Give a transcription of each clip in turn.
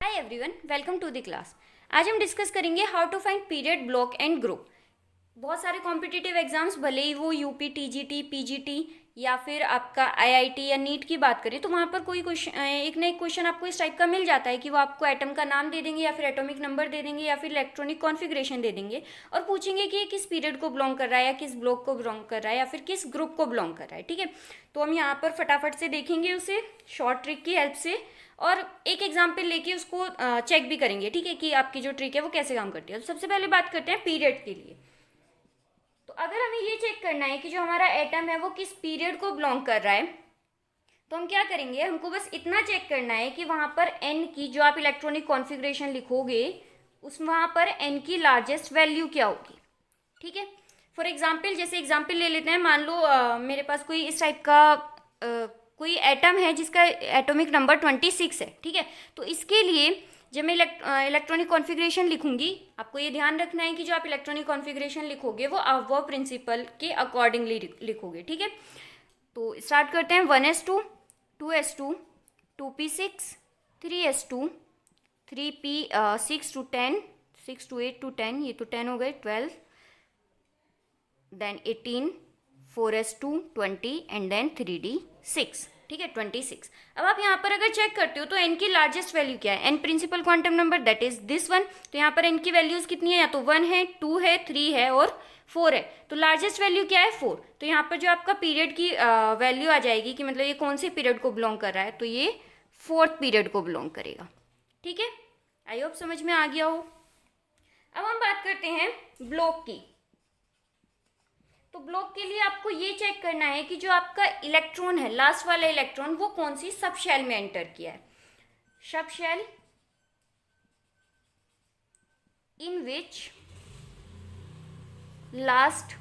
Hi everyone, welcome to the class. आज हम discuss करेंगे how to find period, block and group. बहुत सारे कॉम्पिटिटिव एग्जाम्स, भले ही वो यूपी, टीजीटी, पीजीटी या फिर आपका आईआईटी या नीट की बात करें, तो वहाँ पर कोई क्वेश्चन, एक ना एक क्वेश्चन आपको इस टाइप का मिल जाता है कि वो आपको एटम का नाम दे देंगे या फिर एटॉमिक नंबर दे देंगे या फिर इलेक्ट्रॉनिक कॉन्फ़िगरेशन दे देंगे और पूछेंगे कि ये किस पीरियड को बिलोंग कर रहा है या किस ब्लॉक को बिलोंग कर रहा है या फिर किस ग्रुप को बिलोंग कर रहा है। ठीक है, तो हम यहाँ पर फटाफट से देखेंगे उसे शॉर्ट ट्रिक की हेल्प से और एक एग्जाम्पल लेके उसको चेक भी करेंगे। ठीक है, कि आपकी जो ट्रिक है वो कैसे काम करती है। तो सबसे पहले बात करते हैं पीरियड के लिए। तो अगर हमें ये चेक करना है कि जो हमारा एटम है वो किस पीरियड को बिलोंग कर रहा है, तो हम क्या करेंगे, हमको बस इतना चेक करना है कि वहाँ पर एन की, जो आप इलेक्ट्रॉनिक कॉन्फ़िगरेशन लिखोगे उस वहाँ पर एन की लार्जेस्ट वैल्यू क्या होगी। ठीक है, फॉर एग्जाम्पल, जैसे एग्जाम्पल ले लेते हैं, मान लो मेरे पास कोई इस टाइप का कोई एटम है जिसका एटॉमिक नंबर 26 है। ठीक है, तो इसके लिए जब मैं इलेक्ट्रॉनिक कॉन्फ़िगरेशन लिखूंगी, आपको ये ध्यान रखना है कि जो आप इलेक्ट्रॉनिक कॉन्फ़िगरेशन लिखोगे वो अबव प्रिंसिपल के अकॉर्डिंगली लिखोगे। ठीक है, तो स्टार्ट करते हैं। 1s2, 2s2, 2p6, 3s2, 3p6 to 10, 6 to 8 to 10, ये तो 10 हो गए, 12, then 18, 4s2, 20 and then 3d6। ठीक है, 26। अब आप यहाँ पर अगर चेक करते हो तो n की लार्जेस्ट वैल्यू क्या है, n principal quantum number, that is this one. तो यहाँ पर n की वैल्यूज कितनी है, या तो 1 है, 2 है, 3 है और 4 है। तो लार्जेस्ट वैल्यू क्या है, 4। तो यहाँ पर जो आपका पीरियड की वैल्यू आ जाएगी कि मतलब ये कौन से पीरियड को बिलोंग कर रहा है, तो ये 4th पीरियड को बिलोंग करेगा। ठीक है, आई होप समझ में आ गया हो। अब हम बात करते हैं ब्लॉक की। तो ब्लॉक के लिए आपको ये चेक करना है कि जो आपका इलेक्ट्रॉन है, लास्ट वाला इलेक्ट्रॉन, वो कौन सी सब शेल में एंटर किया है। सब शेल इन विच लास्ट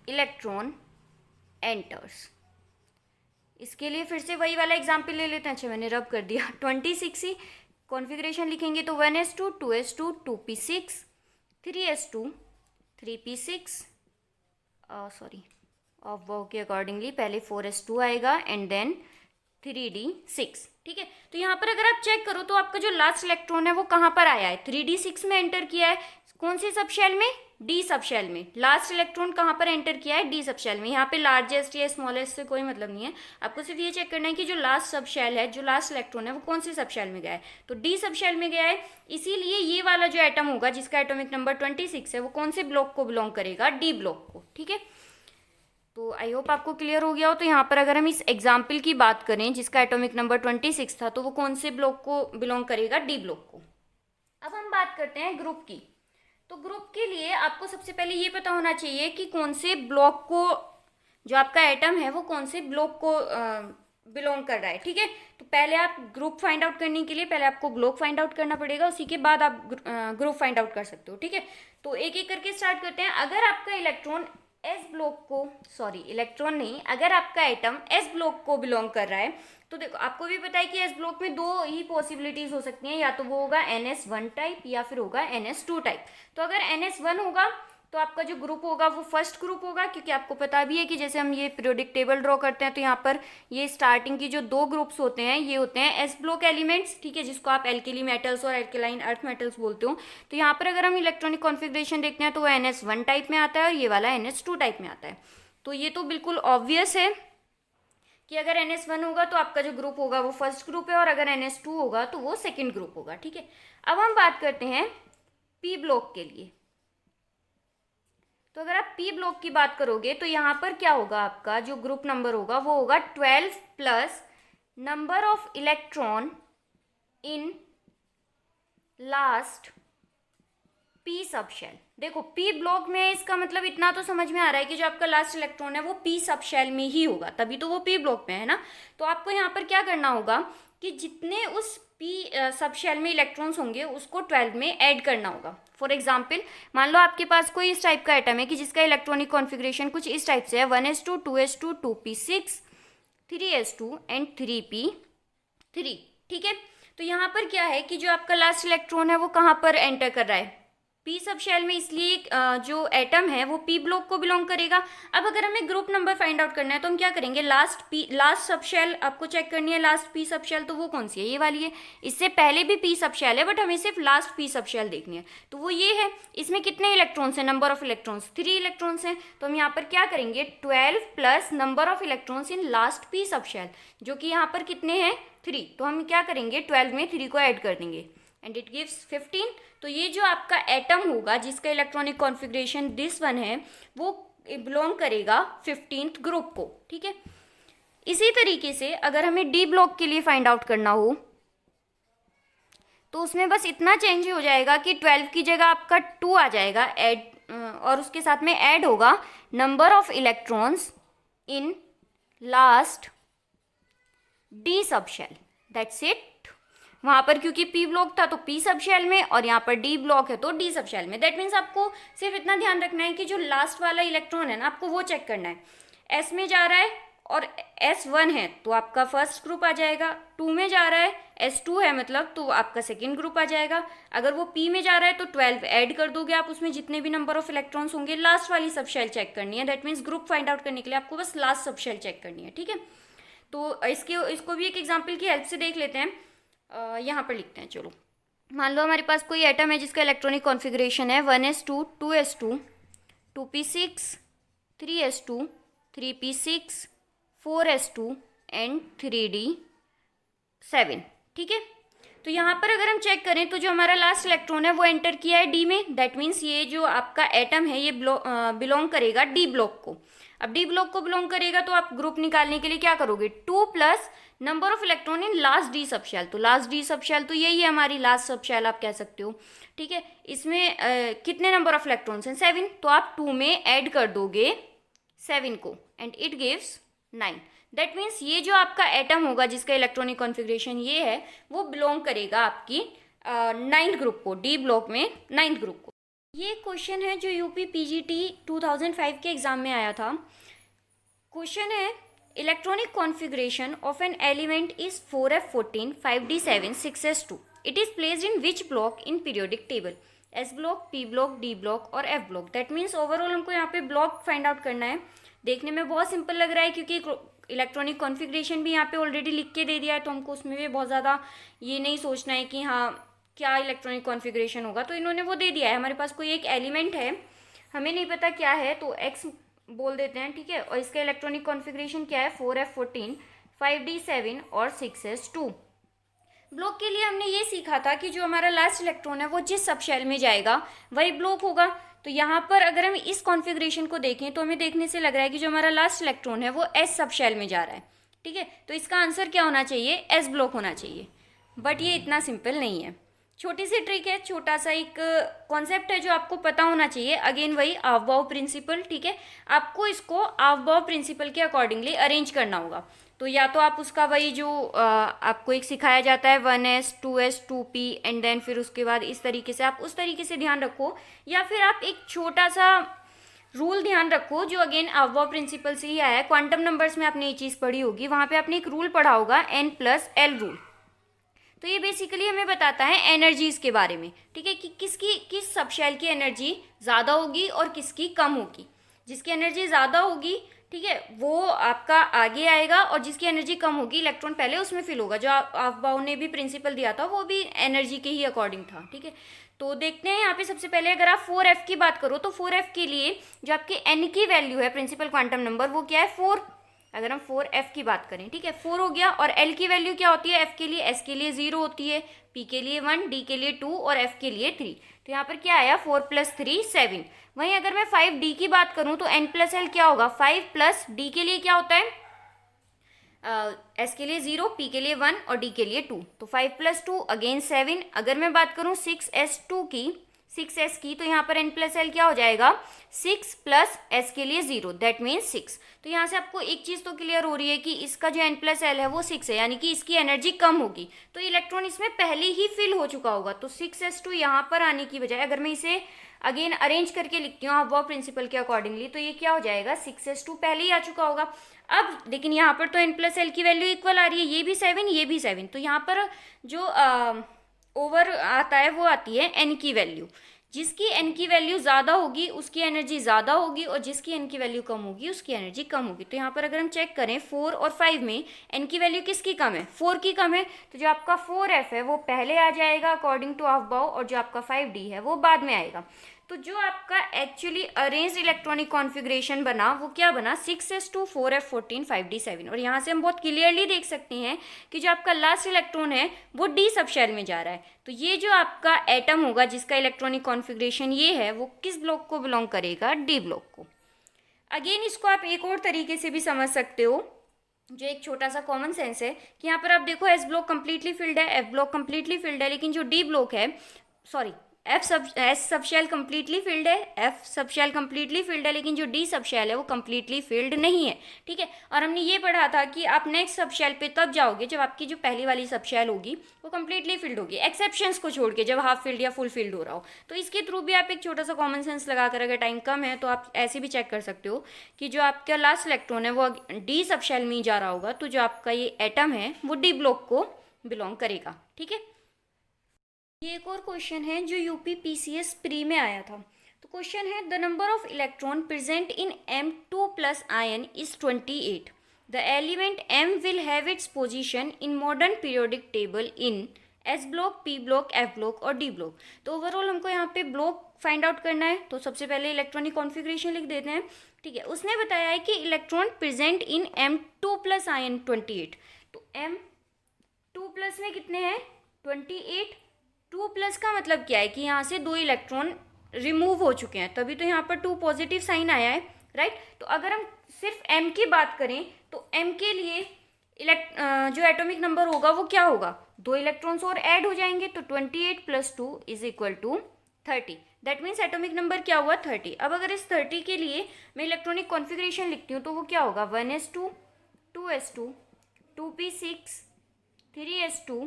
इलेक्ट्रॉन एंटर्स। इसके लिए फिर से वही वाला एग्जाम्पल ले लेते हैं। अच्छा, मैंने रब कर दिया। 26 ही कॉन्फ़िगरेशन लिखेंगे तो 1s2, 2s2, 2p6, 3s2, 3p6, sorry, of वो के अकॉर्डिंगली पहले 4s2 आएगा एंड देन 3d6। ठीक है, तो यहाँ पर अगर आप चेक करो तो आपका जो लास्ट इलेक्ट्रॉन है वो कहाँ पर आया है, 3d6 में एंटर किया है। कौन सी सब शेल में, डी सब शेल में। लास्ट इलेक्ट्रॉन कहाँ पर एंटर किया है, डी सब शेल में। यहाँ पे लार्जेस्ट या स्मॉलेस्ट से कोई मतलब नहीं है, आपको सिर्फ ये चेक करना है कि जो लास्ट सब शेल है, जो लास्ट इलेक्ट्रॉन है वो कौन सी सब शेल में गया है, तो डी सब शेल में गया है। इसीलिए ये वाला जो एटम होगा जिसका एटॉमिक नंबर 26 है वो कौन से ब्लॉक को बिलोंग करेगा, डी ब्लॉक को। ठीक है, तो आई होप आपको क्लियर हो गया हो। तो यहाँ पर अगर हम इस एग्जाम्पल की बात करें जिसका एटॉमिक नंबर 26 था, तो वो कौन से ब्लॉक को बिलोंग करेगा, डी ब्लॉक को। अब हम बात करते हैं ग्रुप की। तो ग्रुप के लिए आपको सबसे पहले ये पता होना चाहिए कि कौन से ब्लॉक को, जो आपका एटम है वो कौन से ब्लॉक को बिलोंग कर रहा है। ठीक है, तो पहले आप ग्रुप फाइंड आउट करने के लिए पहले आपको ब्लॉक फाइंड आउट करना पड़ेगा, उसी के बाद आप ग्रुप फाइंड आउट कर सकते हो। ठीक है, तो एक एक करके स्टार्ट करते हैं। अगर आपका इलेक्ट्रॉन एस ब्लॉक को, सॉरी इलेक्ट्रॉन नहीं, अगर आपका एटम एस ब्लॉक को बिलोंग कर रहा है, तो देखो आपको भी पता है कि एस ब्लॉक में दो ही पॉसिबिलिटीज हो सकती हैं, या तो वो होगा NS1 टाइप या फिर होगा NS2 टाइप। तो अगर NS1 होगा तो आपका जो ग्रुप होगा वो फर्स्ट ग्रुप होगा, क्योंकि आपको पता भी है कि जैसे हम ये पीरियोडिक टेबल ड्रॉ करते हैं तो यहाँ पर ये स्टार्टिंग की जो दो ग्रुप्स होते हैं ये होते हैं एस ब्लॉक एलिमेंट्स। ठीक है, जिसको आप एल्केली मेटल्स और एल्केलाइन अर्थ मेटल्स बोलते हो। तो यहाँ पर अगर हम इलेक्ट्रॉनिक कॉन्फ़िगरेशन देखते हैं तो वो NS1 टाइप में आता है और ये वाला NS2 टाइप में आता है। तो ये तो बिल्कुल ऑब्वियस है कि अगर NS1 होगा तो आपका जो ग्रुप होगा वो फर्स्ट ग्रुप है और अगर NS2 होगा तो वो सेकेंड ग्रुप होगा। ठीक है, अब हम बात करते हैं पी ब्लॉक के लिए। तो अगर आप पी ब्लॉक की बात करोगे तो यहाँ पर क्या होगा, आपका जो ग्रुप नंबर होगा वो होगा 12 plus number of electron in last P sub shell. देखो पी ब्लॉक में इसका मतलब इतना तो समझ में आ रहा है कि जो आपका लास्ट इलेक्ट्रॉन है वो पी सब शेल में ही होगा, तभी तो वो पी ब्लॉक में है ना। तो आपको यहाँ पर क्या करना होगा कि जितने उस पी सब शेल में इलेक्ट्रॉन्स होंगे उसको 12 में ऐड करना होगा। फॉर एग्जाम्पल, मान लो आपके पास कोई इस टाइप का एटम है कि जिसका इलेक्ट्रॉनिक कॉन्फ़िगरेशन कुछ इस टाइप से है, 1s2, 2s2, 2p6, 3s2 and 3p3। ठीक है, तो यहाँ पर क्या है कि जो आपका लास्ट इलेक्ट्रॉन है वो कहाँ पर एंटर कर रहा है, पी सब शेल में इसलिए जो एटम है वो पी ब्लॉक को बिलोंग करेगा। अब अगर हमें ग्रुप नंबर फाइंड आउट करना है तो हम क्या करेंगे, लास्ट सब शेल आपको चेक करनी है, लास्ट पी सब शेल, तो वो कौन सी है, ये वाली है। इससे पहले भी पी सब शेल है बट हमें सिर्फ लास्ट पी सब शेल देखनी है, तो वो ये है। इसमें कितने इलेक्ट्रॉन्स हैं, नंबर ऑफ इलेक्ट्रॉन्स 3 इलेक्ट्रॉन्स हैं, तो हम यहाँ पर क्या करेंगे 12 plus number of electrons in last P sub shell, जो कि यहाँ पर कितने हैं 3, तो हम क्या करेंगे 12 में 3 को ऐड कर देंगे एंड इट गिव्स 15। तो ये जो आपका एटम होगा जिसका इलेक्ट्रॉनिक कॉन्फ़िगरेशन दिस वन है वो बिलोंग करेगा 15th ग्रुप को, ठीक है। इसी तरीके से अगर हमें डी ब्लॉक के लिए फाइंड आउट करना हो तो उसमें बस इतना चेंज हो जाएगा कि 12 की जगह आपका 2 आ जाएगा ऐड, और उसके साथ में ऐड होगा number of electrons in last D sub shell, that's it. वहाँ पर क्योंकि पी ब्लॉक था तो पी सब शेल में, और यहाँ पर डी ब्लॉक है तो डी सब शेल में। दैट मीन्स आपको सिर्फ इतना ध्यान रखना है कि जो लास्ट वाला इलेक्ट्रॉन है ना आपको वो चेक करना है, एस में जा रहा है और S1 है तो आपका फर्स्ट ग्रुप आ जाएगा, 2 में जा रहा है S2 है मतलब तो आपका सेकेंड ग्रुप आ जाएगा। अगर वो P में जा रहा है तो 12 ऐड कर दोगे आप, उसमें जितने भी नंबर ऑफ इलेक्ट्रॉन्स होंगे, लास्ट वाली सब शेल चेक करनी है। That means group find out करने के लिए आपको बस लास्ट सब शेल चेक करनी है, ठीक है। तो इसको भी एक एग्जाम्पल की हेल्प से देख लेते हैं। यहाँ पर लिखते हैं, चलो मान लो हमारे पास कोई एटम है जिसका इलेक्ट्रॉनिक कॉन्फ़िगरेशन है 1s2 2s2 2p6 3s2 3p6 4s2 and 3d7, ठीक है। तो यहाँ पर अगर हम चेक करें तो जो हमारा लास्ट इलेक्ट्रॉन है वो एंटर किया है डी में, दैट मीन्स ये जो आपका एटम है ये बिलोंग करेगा डी ब्लॉक को। अब डी ब्लॉक को बिलोंग करेगा तो आप ग्रुप निकालने के लिए क्या करोगे 2 plus number of electron in last D sub shell, तो लास्ट डी सब शेल तो यही है हमारी लास्ट सब शेल आप कह सकते हो, ठीक है। इसमें कितने नंबर ऑफ इलेक्ट्रॉन्स हैं 7, तो आप 2 में ऐड कर दोगे 7 को and it gives 9। That means ये जो आपका एटम होगा जिसका इलेक्ट्रॉनिक कॉन्फ़िगरेशन ये है वो बिलोंग करेगा आपकी 9th ग्रुप को, डी ब्लॉक में 9th ग्रुप को। ये क्वेश्चन है जो यूपी पीजीटी 2005 के एग्जाम में आया था। क्वेश्चन है electronic configuration of an element is 4f14 5d7 6s2, it is placed in which block in periodic table, S block, P block, D block और F block. That means overall हमको यहाँ पे block find out करना है। देखने में बहुत simple लग रहा है क्योंकि इलेक्ट्रॉनिक कॉन्फ़िगरेशन भी यहाँ पे ऑलरेडी लिख के दे दिया है, तो हमको उसमें भी बहुत ज़्यादा ये नहीं सोचना है कि हाँ क्या इलेक्ट्रॉनिक कॉन्फ़िगरेशन होगा, तो इन्होंने वो दे दिया है। हमारे पास कोई एक एलिमेंट है, हमें नहीं पता क्या है तो एक्स बोल देते हैं, ठीक है, और इसका इलेक्ट्रॉनिक कॉन्फ़िगरेशन क्या है 4f14 5d7 और 6s2। ब्लॉक के लिए हमने ये सीखा था कि जो हमारा लास्ट इलेक्ट्रॉन है वो जिस सब शेल में जाएगा वही ब्लॉक होगा। तो यहाँ पर अगर हम इस कॉन्फ़िगरेशन को देखें तो हमें देखने से लग रहा है कि जो हमारा लास्ट इलेक्ट्रॉन है वो एस सब शेल में जा रहा है, ठीक है। तो इसका आंसर क्या होना चाहिए, एस ब्लॉक होना चाहिए, बट ये इतना सिंपल नहीं है। छोटी सी ट्रिक है, छोटा सा एक कॉन्सेप्ट है जो आपको पता होना चाहिए। अगेन वही अफबाउ प्रिंसिपल, ठीक है, आपको इसको अफबाउ प्रिंसिपल के अकॉर्डिंगली अरेंज करना होगा। तो या तो आप उसका वही जो आपको एक सिखाया जाता है 1s 2s 2p and then फिर उसके बाद इस तरीके से आप उस तरीके से ध्यान रखो, या फिर आप एक छोटा सा रूल ध्यान रखो जो अगेन अफबाउ प्रिंसिपल से ही आया है। क्वांटम नंबर्स में आपने ये चीज़ पढ़ी होगी, वहाँ पे आपने एक रूल पढ़ा होगा n+l रूल। तो ये बेसिकली हमें बताता है एनर्जीज़ के बारे में, ठीक है, कि किस सब शेल की एनर्जी ज़्यादा होगी और किसकी कम होगी। जिसकी एनर्जी ज़्यादा होगी, ठीक है, वो आपका आगे आएगा, और जिसकी एनर्जी कम होगी इलेक्ट्रॉन पहले उसमें फिल होगा। जो अफबाउ ने भी प्रिंसिपल दिया था वो भी एनर्जी के ही अकॉर्डिंग था, ठीक है। तो देखते हैं यहाँ पे सबसे पहले अगर आप 4f की बात करो तो 4f के लिए जो आपकी n की वैल्यू है प्रिंसिपल क्वांटम नंबर वो क्या है 4। अगर हम 4f की बात करें, ठीक है, 4 हो गया। और l की वैल्यू क्या होती है f के लिए, s के लिए 0 होती है, p के लिए 1, d के लिए 2 और f के लिए 3। तो यहाँ पर क्या आया 4 + 3 7। वहीं अगर मैं 5d की बात करूँ तो n+l क्या होगा 5 प्लस d के लिए क्या होता है s के लिए 0, p के लिए 1 और d के लिए 2। तो 5 + 2 अगेन 7। अगर मैं बात करूँ 6s की तो यहाँ पर n+l क्या हो जाएगा 6 प्लस s के लिए 0, दैट मीन्स 6। तो यहाँ से आपको एक चीज़ तो क्लियर हो रही है कि इसका जो n+l है वो 6 है, यानी कि इसकी एनर्जी कम होगी, तो इलेक्ट्रॉन इसमें पहले ही फिल हो चुका होगा। तो 6s2 यहाँ पर आने की बजाय अगर मैं इसे अगेन अरेंज करके लिखती हूँ अफबाउ प्रिंसिपल के अकॉर्डिंगली, तो ये क्या हो जाएगा 6s2 पहले ही आ चुका होगा। अब लेकिन यहाँ पर तो n+l की वैल्यू इक्वल आ रही है, ये भी 7 ये भी 7, तो यहाँ पर जो ओवर आता है वो आती है n की वैल्यू। जिसकी n की वैल्यू ज़्यादा होगी उसकी एनर्जी ज़्यादा होगी, और जिसकी n की वैल्यू कम होगी उसकी एनर्जी कम होगी। तो यहाँ पर अगर हम चेक करें 4 और 5 में n की वैल्यू किसकी कम है, 4 की कम है, तो जो आपका 4f है वो पहले आ जाएगा अकॉर्डिंग टू अबव, और जो आपका 5d है वो बाद में आएगा। तो जो आपका एक्चुअली अरेंज्ड इलेक्ट्रॉनिक कॉन्फ़िगरेशन बना वो क्या बना, 6s2 4f 14 5d 7। और यहाँ से हम बहुत क्लियरली देख सकते हैं कि जो आपका लास्ट इलेक्ट्रॉन है वो डी सबशेल में जा रहा है। तो ये जो आपका एटम होगा जिसका इलेक्ट्रॉनिक कॉन्फ़िगरेशन ये है वो किस ब्लॉक को बिलोंग करेगा, डी ब्लॉक को। अगेन इसको आप एक और तरीके से भी समझ सकते हो, जो एक छोटा सा कॉमन सेंस है कि यहाँ पर आप देखो एस ब्लॉक कंप्लीटली फिल्ड है, एफ ब्लॉक कंप्लीटली फिल्ड है, लेकिन जो डी ब्लॉक है, sorry S sub shell completely filled है, F sub shell completely filled है, लेकिन जो डी सब शेल है वो कंप्लीटली फिल्ड नहीं है। ठीक है, और हमने ये पढ़ा था कि आप नेक्स्ट सब शेल पे तब जाओगे जब आपकी जो पहली वाली सब शेल होगी वो कंप्लीटली फिल्ड होगी, एक्सेप्शंस को छोड़ के, जब हाफ फिल्ड या फुल फिल्ड हो रहा हो। तो इसके थ्रू भी आप एक छोटा सा कॉमन सेंस लगाकर, अगर टाइम कम है तो आप ऐसे भी चेक कर सकते हो कि जो आपका लास्ट इलेक्ट्रॉन है वो डी सब शेल में ही जा रहा होगा, तो जो आपका ये एटम है वो डी ब्लॉक को बिलोंग करेगा। ठीक है, ये एक और क्वेश्चन है जो यूपी पीसीएस प्री में आया था। तो क्वेश्चन है the number of electron present in M2+ ion is 28। The element M will have its position in modern periodic table in S block, P block, F block और D block. तो overall हमको यहाँ पे block find out करना है, तो सबसे पहले इलेक्ट्रॉनिक कॉन्फ़िगरेशन लिख देते हैं। ठीक है, उसने बताया है कि electron present in M2+ ion 28। तो M2+ में कितने हैं, 28। 2+ का मतलब क्या है कि यहाँ से 2 इलेक्ट्रॉन रिमूव हो चुके हैं, तभी तो यहाँ पर 2 पॉजिटिव साइन आया है, राइट। तो अगर हम सिर्फ m की बात करें तो m के लिए जो एटॉमिक नंबर होगा वो क्या होगा, 2 इलेक्ट्रॉन्स और ऐड हो जाएंगे, तो 28 + 2 = 30। दैट मीन्स एटॉमिक नंबर क्या हुआ, 30। अब अगर इस 30 के लिए मैं इलेक्ट्रॉनिक कॉन्फ़िगरेशन लिखती हूँ तो वो क्या होगा, 1s2 2s2 2p6 3s2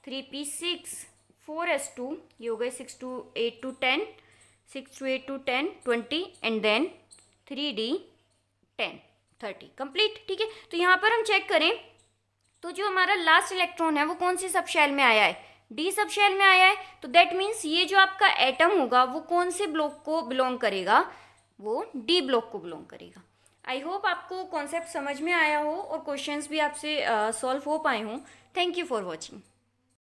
3p6 4s2, ये हो गए 6 to 8 to 10 6 to 8 to 10 20 and then 3d 10 30 complete. ठीक है, तो यहाँ पर हम चेक करें तो जो हमारा लास्ट इलेक्ट्रॉन है वो कौन सी सब शेल में आया है, डी सब शेल में आया है। तो दैट मीन्स ये जो आपका एटम होगा वो कौन से ब्लॉक को बिलोंग करेगा, वो डी ब्लॉक को बिलोंग करेगा। आई होप आपको कॉन्सेप्ट समझ में आया हो और क्वेश्चंस भी आपसे सॉल्व हो पाए हों। Thank you for watching.